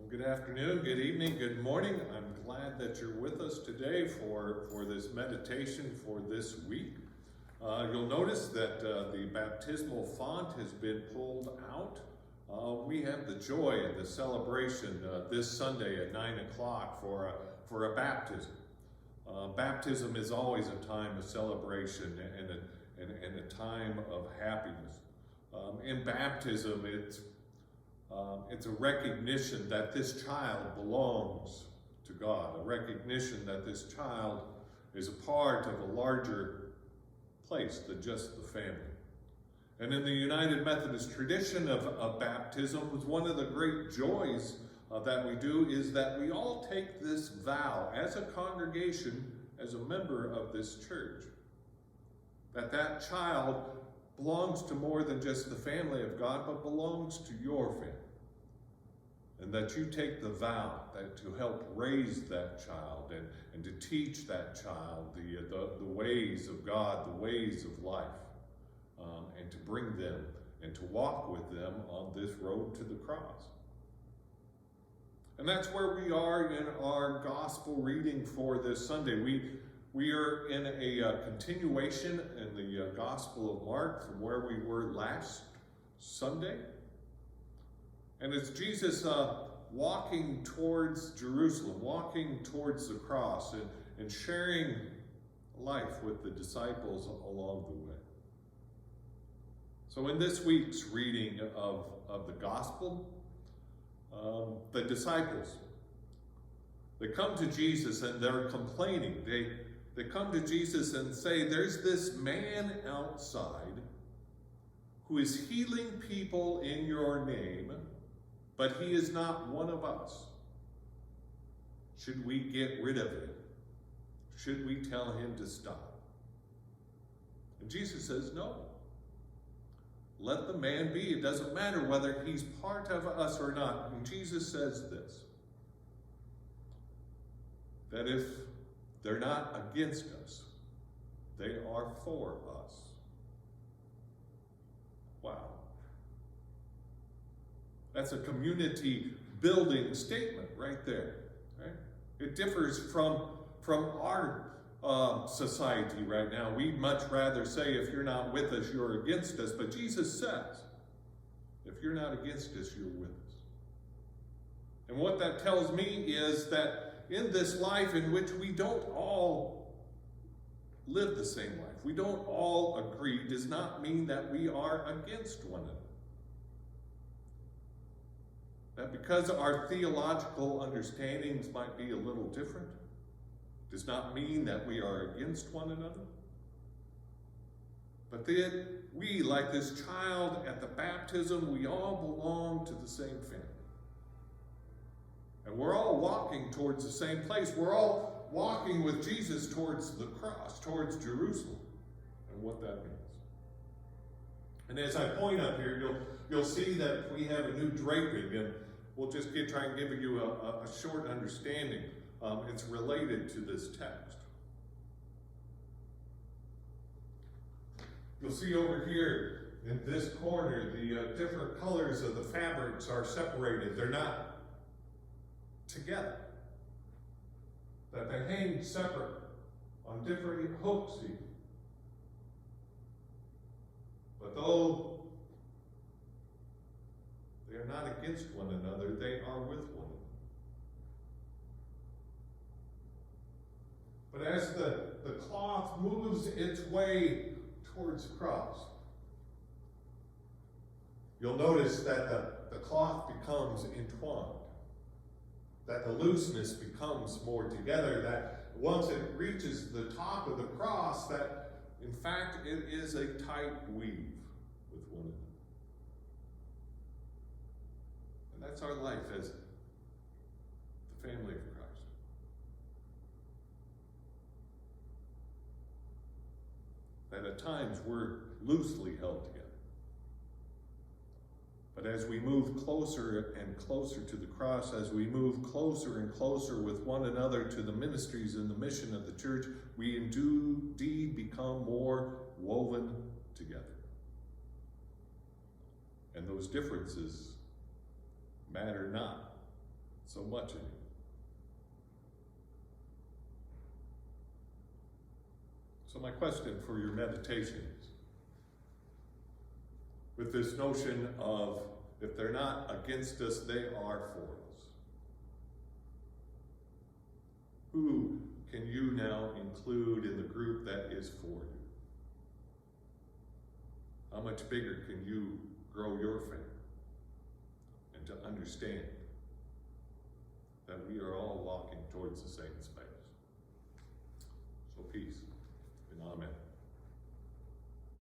Good afternoon, good evening, good morning. I'm glad that you're with us today for this meditation for this week. You'll notice that the baptismal font has been pulled out. We have the joy of the celebration this Sunday at 9 o'clock for a baptism. Baptism is always a time of celebration and a time of happiness. In baptism, it's a recognition that this child belongs to God, a recognition that this child is a part of a larger place than just the family. And in the United Methodist tradition of baptism, one of the great joys that we do is that we all take this vow as a congregation, as a member of this church, that child belongs to more than just the family of God, but belongs to your family. And that you take the vow that to help raise that child and to teach that child the ways of God, the ways of life, and to bring them and to walk with them on this road to the cross. And that's where we are in our gospel reading for this Sunday. We are in a continuation in the Gospel of Mark from where we were last Sunday. And it's Jesus walking towards Jerusalem, walking towards the cross and sharing life with the disciples along the way. So in this week's reading of the Gospel, the disciples, they come to Jesus and they're complaining. They come to Jesus and say, there's this man outside who is healing people in your name, but he is not one of us. Should we get rid of him? Should we tell him to stop? And Jesus says, no. Let the man be. It doesn't matter whether he's part of us or not. And Jesus says this, that if they're not against us, they are for us. Wow. That's a community building statement right there. Right? It differs from our society right now. We'd much rather say if you're not with us, you're against us. But Jesus says, if you're not against us, you're with us. And what that tells me is that in this life in which we don't all live the same life, we don't all agree, does not mean that we are against one another. That because our theological understandings might be a little different, does not mean that we are against one another. But then we, like this child at the baptism, we all belong to the same family. And we're all walking towards the same place. We're all walking with Jesus towards the cross, towards Jerusalem, and what that means. And as I point up here, you'll see that we have a new draping, and we'll just try and give you a short understanding. It's related to this text. You'll see over here in this corner, the different colors of the fabrics are separated. They're not together. That they hang separate on different hooks even. But though they are not against one another, they are with one another. But as the cloth moves its way towards the cross, you'll notice that the cloth becomes entwined, that the looseness becomes more together, that once it reaches the top of the cross, that in fact it is a tight weave with one another. And that's our life as the family of Christ. That at times we're loosely held together. But as we move closer and closer to the cross, as we move closer and closer with one another to the ministries and the mission of the church, we indeed become more woven together. And those differences matter not so much in you. So my question for your meditation is, with this notion of if they're not against us, they are for us. Who can you now include in the group that is for you? How much bigger can you grow your family? And to understand that we are all walking towards the same space. So peace and amen.